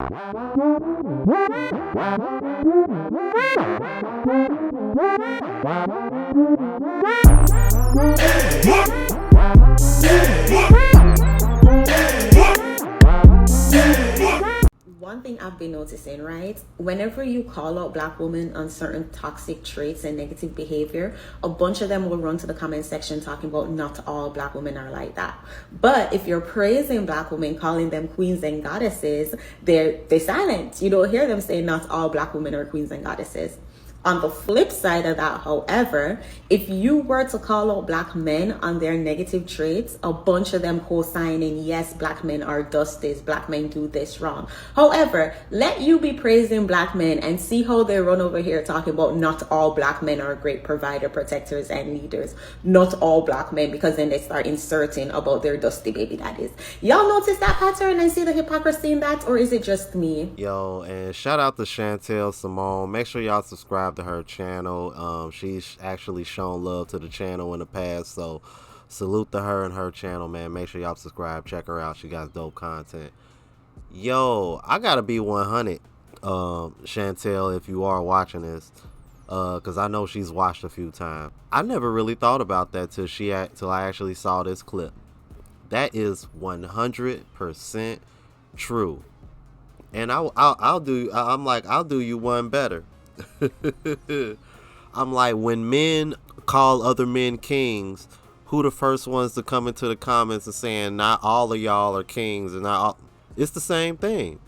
One thing I've been noticing, right? Whenever you call out black women on certain toxic traits and negative behavior, a bunch of them will run to the comment section talking about not all black women are like that. But if you're praising black women, calling them queens and goddesses, they're silent. You don't hear them say not all black women are queens and goddesses. On the flip side of that, however, if you were to call out black men on their negative traits, a bunch of them co-signing, yes, black men are dusties, black men do this wrong. However, let you be praising black men and see how they run over here talking about not all black men are great provider, protectors, and leaders. Not all black men, because then they start inserting about their dusty baby daddies. Y'all notice that pattern and see the hypocrisy in that, or is it just me? Yo, and shout out to Shantel Simone. Make sure y'all subscribe to her channel. She's actually shown love to the channel in the past, so salute to her and her channel, man. Make sure y'all subscribe, check her out. She got dope content. Yo, I gotta be 100, Shantel, if you are watching this, because I know she's watched a few times. I never really thought about that till I actually saw this clip. That is 100% true. And I'll do you one better. I'm like, when men call other men kings, who the first ones to come into the comments and saying not all of y'all are kings, and not all, it's the same thing.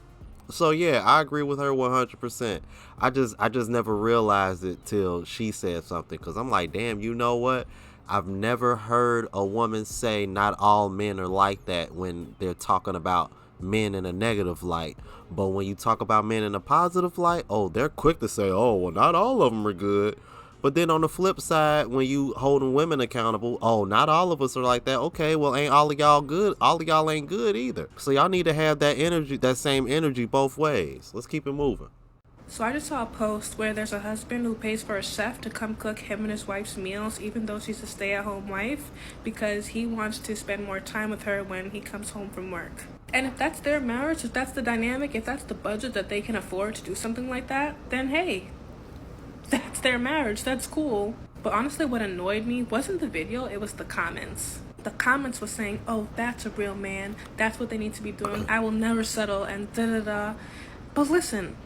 So yeah, I agree with her 100%. I just never realized it till she said something, because I'm like, damn, you know what? I've never heard a woman say not all men are like that when they're talking about men in a negative light. But when you talk about men in a positive light, oh, they're quick to say, oh, well, not all of them are good. But then on the flip side, when you holding women accountable, oh, not all of us are like that. Okay, well, ain't all of y'all good? All of y'all ain't good either. So y'all need to have that energy, that same energy both ways. Let's keep it moving. So I just saw a post where there's a husband who pays for a chef to come cook him and his wife's meals, even though she's a stay-at-home wife, because he wants to spend more time with her when he comes home from work. And if that's their marriage, if that's the dynamic, if that's the budget that they can afford to do something like that, then hey, that's their marriage, that's cool. But honestly, what annoyed me wasn't the video, it was the comments. The comments were saying, oh, that's a real man, that's what they need to be doing, I will never settle, and da-da-da. But listen,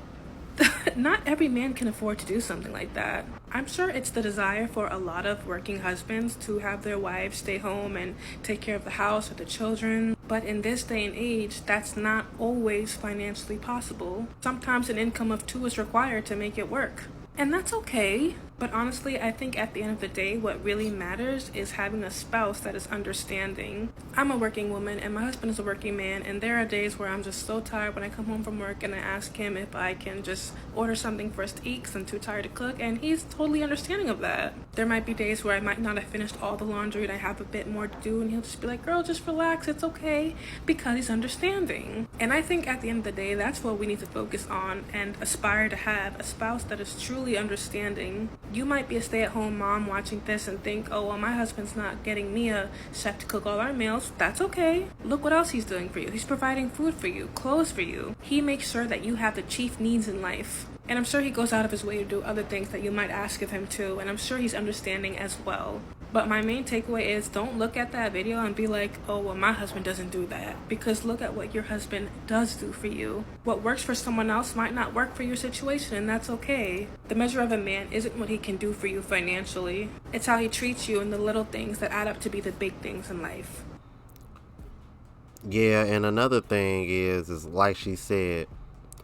not every man can afford to do something like that. I'm sure it's the desire for a lot of working husbands to have their wives stay home and take care of the house or the children. But in this day and age, that's not always financially possible. Sometimes an income of 2 is required to make it work. And that's okay. But honestly, I think at the end of the day, what really matters is having a spouse that is understanding. I'm a working woman and my husband is a working man, and there are days where I'm just so tired when I come home from work and I ask him if I can just order something for us to eat because I'm too tired to cook, and he's totally understanding of that. There might be days where I might not have finished all the laundry and I have a bit more to do, and he'll just be like, girl, just relax, it's okay, because he's understanding. And I think at the end of the day, that's what we need to focus on and aspire to have, a spouse that is truly understanding. You might be a stay-at-home mom watching this and think, oh, well, my husband's not getting me a chef to cook all our meals. That's okay. Look what else he's doing for you. He's providing food for you, clothes for you. He makes sure that you have the chief needs in life. And I'm sure he goes out of his way to do other things that you might ask of him too. And I'm sure he's understanding as well. But my main takeaway is, don't look at that video and be like, oh, well, my husband doesn't do that. Because look at what your husband does do for you. What works for someone else might not work for your situation, and that's okay. The measure of a man isn't what he can do for you financially. It's how he treats you and the little things that add up to be the big things in life. Yeah, and another thing is like she said,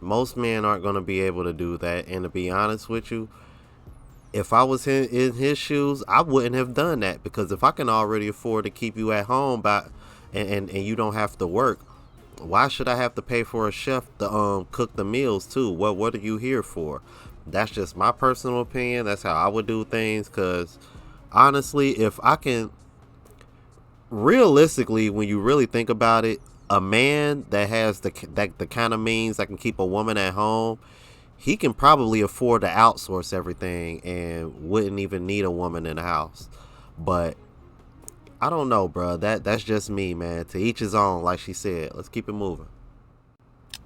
most men aren't going to be able to do that. And to be honest with you, if I was in his shoes, I wouldn't have done that, because if I can already afford to keep you at home and you don't have to work, why should I have to pay for a chef to cook the meals too? What are you here for? That's just my personal opinion. That's how I would do things, because honestly, if I can, realistically, when you really think about it, a man that has the kind of means that can keep a woman at home, he can probably afford to outsource everything and wouldn't even need a woman in the house. But I don't know, bro. That's just me, man. To each his own, like she said. Let's keep it moving.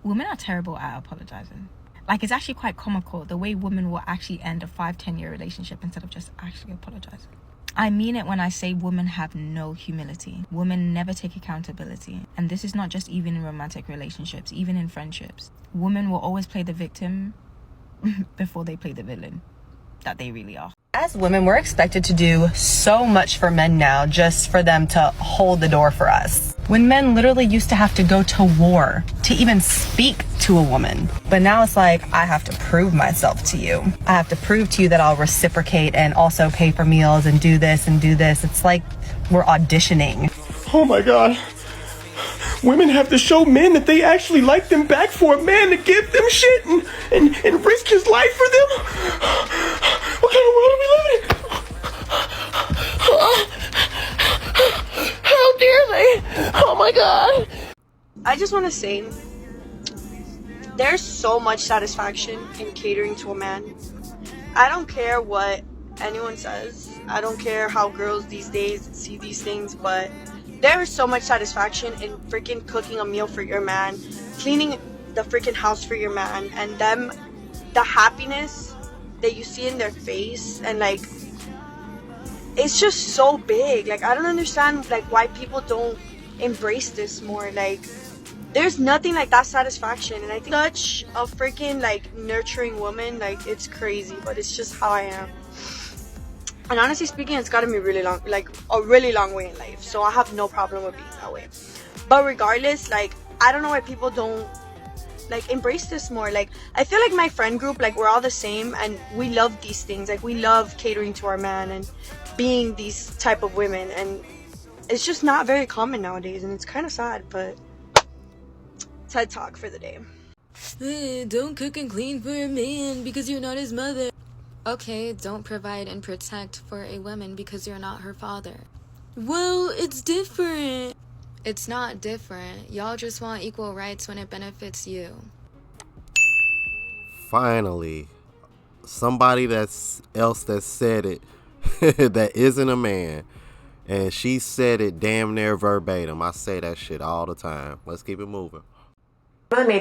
Women are terrible at apologizing. Like, it's actually quite comical the way women will actually end a 5-10 year relationship instead of just actually apologizing. I mean it when I say women have no humility. Women never take accountability. And this is not just even in romantic relationships, even in friendships. Women will always play the victim before they play the villain that they really are. As women, we're expected to do so much for men now just for them to hold the door for us. When men literally used to have to go to war to even speak to a woman. But now it's like, I have to prove myself to you. I have to prove to you that I'll reciprocate and also pay for meals and do this and do this. It's like we're auditioning. Oh my God. Women have to show men that they actually like them back for a man to give them shit and risk his life for them? What kind of world are we living in? How dare they? Oh my God. I just want to say, there's so much satisfaction in catering to a man. I don't care what anyone says. I don't care how girls these days see these things, but there is so much satisfaction in freaking cooking a meal for your man, cleaning the freaking house for your man, and them, the happiness that you see in their face, and like, it's just so big. Like, I don't understand like why people don't embrace this more. Like, there's nothing like that satisfaction, and I think such a freaking like nurturing woman, like, it's crazy, but it's just how I am. And honestly speaking, it's gotten me really long, like a really long way in life. So I have no problem with being that way. But regardless, like, I don't know why people don't like embrace this more. Like, I feel like my friend group, like, we're all the same and we love these things. Like, we love catering to our man and being these type of women. And it's just not very common nowadays. And it's kind of sad, but TED Talk for the day. Don't cook and clean for a man because you're not his mother. Okay, don't provide and protect for a woman because you're not her father. Well, it's different. It's not different. Y'all just want equal rights when it benefits you. Finally, somebody that said it that isn't a man. And she said it damn near verbatim. I say that shit all the time. Let's keep it moving. One of the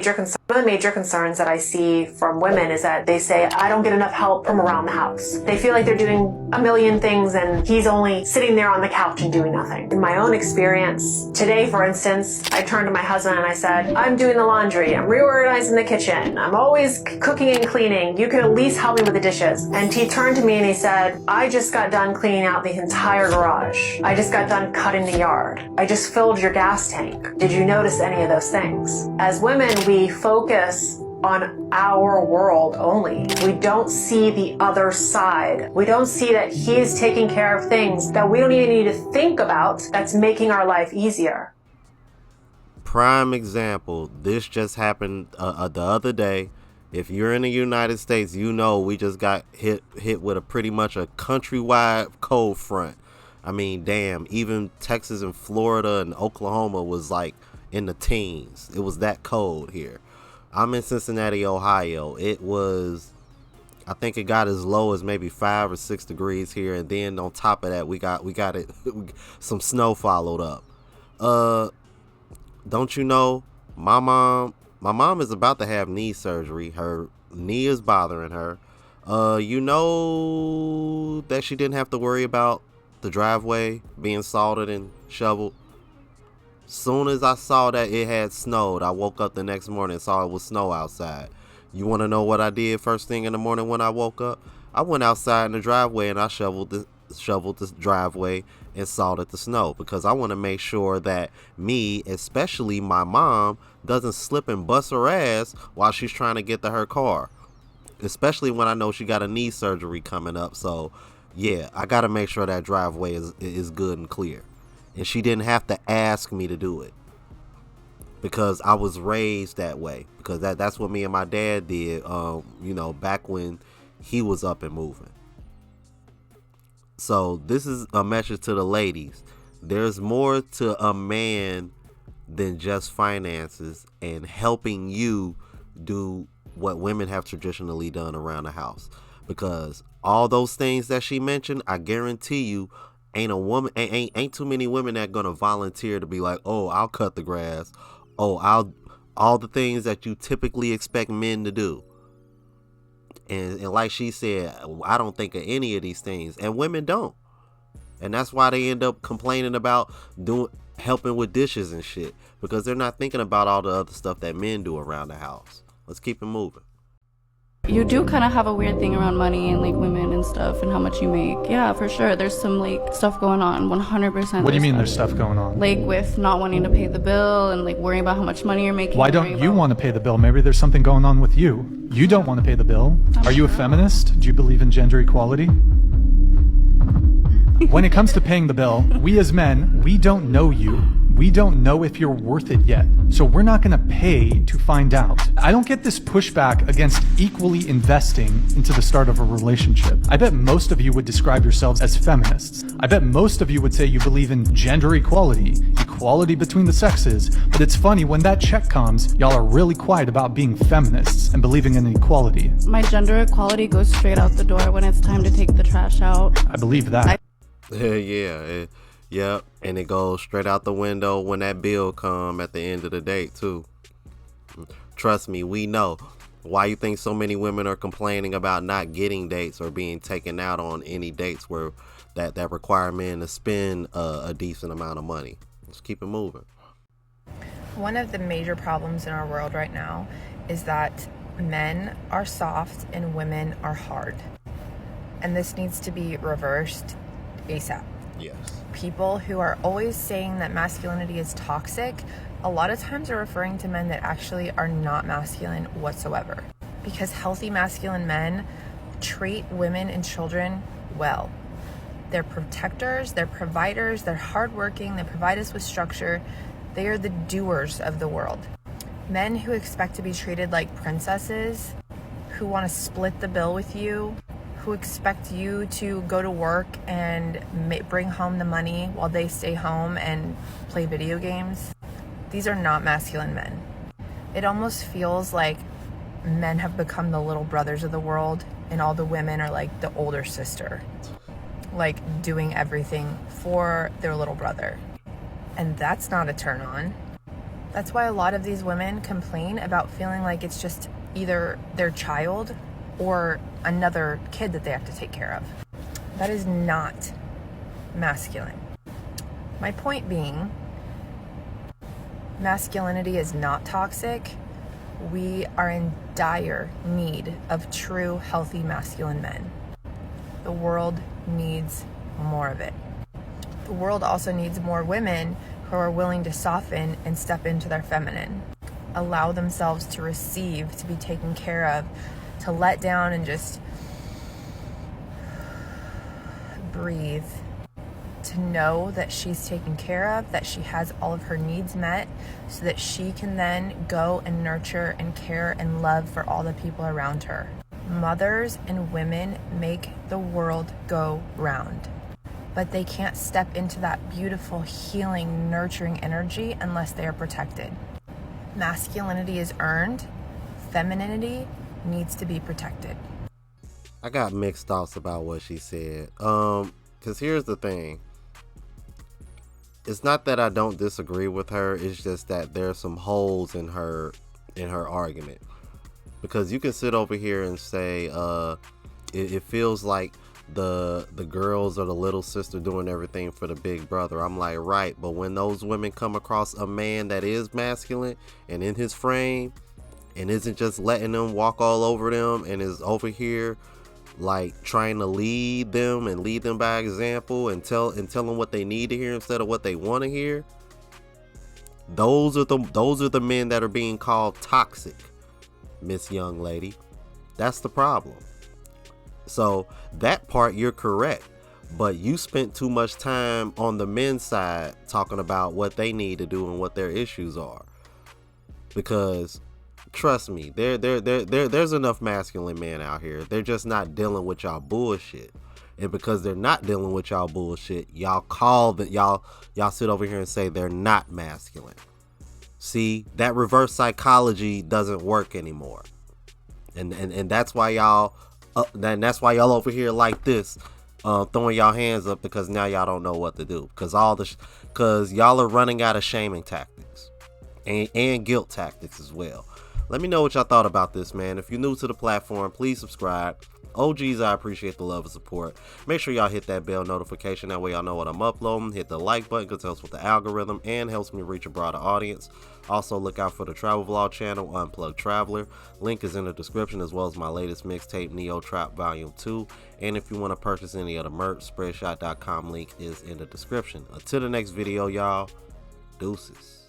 major concerns that I see from women is that they say, I don't get enough help from around the house. They feel like they're doing a million things and he's only sitting there on the couch and doing nothing. In my own experience, today, for instance, I turned to my husband and I said, I'm doing the laundry, I'm reorganizing the kitchen, I'm always cooking and cleaning, you could at least help me with the dishes. And he turned to me and he said, I just got done cleaning out the entire garage. I just got done cutting the yard. I just filled your gas tank. Did you notice any of those things? As women, we focus on our world only. We don't see the other side. We don't see that he's taking care of things that we don't even need to think about that's making our life easier. Prime example, this just happened the other day. If you're in the United States, you know we just got hit with a pretty much a countrywide cold front. I mean, damn, even Texas and Florida and Oklahoma was like in the teens. It was that cold here. I'm in Cincinnati, Ohio. It was, I think it got as low as maybe 5 or 6 degrees here, and then on top of that, we got it. Some snow followed up. Don't you know, my mom is about to have knee surgery. Her knee is bothering her. You know that she didn't have to worry about the driveway being salted and shoveled. Soon as I saw that it had snowed, I woke up the next morning and saw it was snow outside. You want to know what I did first thing in the morning when I woke up? I went outside in the driveway and I shoveled the driveway and salted the snow, because I want to make sure that me, especially my mom, doesn't slip and bust her ass while she's trying to get to her car. Especially when I know she got a knee surgery coming up. So yeah, I got to make sure that driveway is good and clear. And she didn't have to ask me to do it, because I was raised that way, because that's what me and my dad did, you know, back when he was up and moving. So this is a message to the ladies. There's more to a man than just finances and helping you do what women have traditionally done around the house, because all those things that she mentioned, I guarantee you, ain't too many women that gonna volunteer to be like, oh, I'll cut the grass, oh, all the things that you typically expect men to do. And like she said, I don't think of any of these things, and women don't. And that's why they end up complaining about helping with dishes and shit, because they're not thinking about all the other stuff that men do around the house. Let's keep it moving. You do kind of have a weird thing around money and like women and stuff and how much you make. Yeah, for sure. There's some like stuff going on. 100%. What do you mean there's stuff going on? Like with not wanting to pay the bill and like worrying about how much money you're making. Why don't you want to pay the bill? Maybe there's something going on with you. You don't want to pay the bill. Are you a feminist? Do you believe in gender equality? When it comes to paying the bill, we as men, we don't know you. We don't know if you're worth it yet. So we're not going to pay to find out. I don't get this pushback against equally investing into the start of a relationship. I bet most of you would describe yourselves as feminists. I bet most of you would say you believe in gender equality, equality between the sexes. But it's funny, when that check comes, y'all are really quiet about being feminists and believing in equality. My gender equality goes straight out the door when it's time to take the trash out. I believe that. Yep, and it goes straight out the window when that bill come at the end of the date too. Trust me, we know. Why you think so many women are complaining about not getting dates or being taken out on any dates where that require men to spend a decent amount of money? Let's keep it moving. One of the major problems in our world right now is that men are soft and women are hard. And this needs to be reversed ASAP. Yes. People who are always saying that masculinity is toxic, a lot of times are referring to men that actually are not masculine whatsoever. Because healthy masculine men treat women and children well. They're protectors, they're providers, they're hardworking, they provide us with structure. They are the doers of the world. Men who expect to be treated like princesses, who want to split the bill with you, who expect you to go to work and bring home the money while they stay home and play video games. These are not masculine men. It almost feels like men have become the little brothers of the world and all the women are like the older sister, like doing everything for their little brother. And that's not a turn on. That's why a lot of these women complain about feeling like it's just either their child or another kid that they have to take care of. That is not masculine. My point being, masculinity is not toxic. We are in dire need of true, healthy, masculine men. The world needs more of it. The world also needs more women who are willing to soften and step into their feminine, allow themselves to receive, to be taken care of, to let down and just breathe, to know that she's taken care of, that she has all of her needs met, so that she can then go and nurture and care and love for all the people around her. Mothers and women make the world go round, but they can't step into that beautiful, healing, nurturing energy unless they are protected. Masculinity is earned. Femininity needs to be protected. I got mixed thoughts about what she said. Because here's the thing. It's not that I don't disagree with her. It's just that there's some holes in her argument. Because you can sit over here and say, it feels like the girls are the little sister doing everything for the big brother. I'm like, right, but when those women come across a man that is masculine and in his frame and isn't just letting them walk all over them and is over here like trying to lead them by example and tell them what they need to hear instead of what they want to hear, those are the men that are being called toxic, Miss Young Lady. That's the problem. So that part, you're correct, but you spent too much time on the men's side talking about what they need to do and what their issues are. Because trust me, there's enough masculine men out here. They're just not dealing with y'all bullshit. And because they're not dealing with y'all bullshit, y'all sit over here and say they're not masculine. See, that reverse psychology doesn't work anymore. And that's why y'all that's why y'all over here like this, throwing y'all hands up, because now y'all don't know what to do. Because y'all are running out of shaming tactics. and guilt tactics as well. Let me know what y'all thought about this, man. If you're new to the platform, please subscribe. OGs, I appreciate the love and support. Make sure y'all hit that bell notification. That way y'all know what I'm uploading. Hit the like button because it helps with the algorithm and helps me reach a broader audience. Also, look out for the travel vlog channel, Unplugged Traveler. Link is in the description, as well as my latest mixtape, Neo Trap Volume 2. And if you want to purchase any of the merch, spreadshot.com link is in the description. Until the next video, y'all, deuces.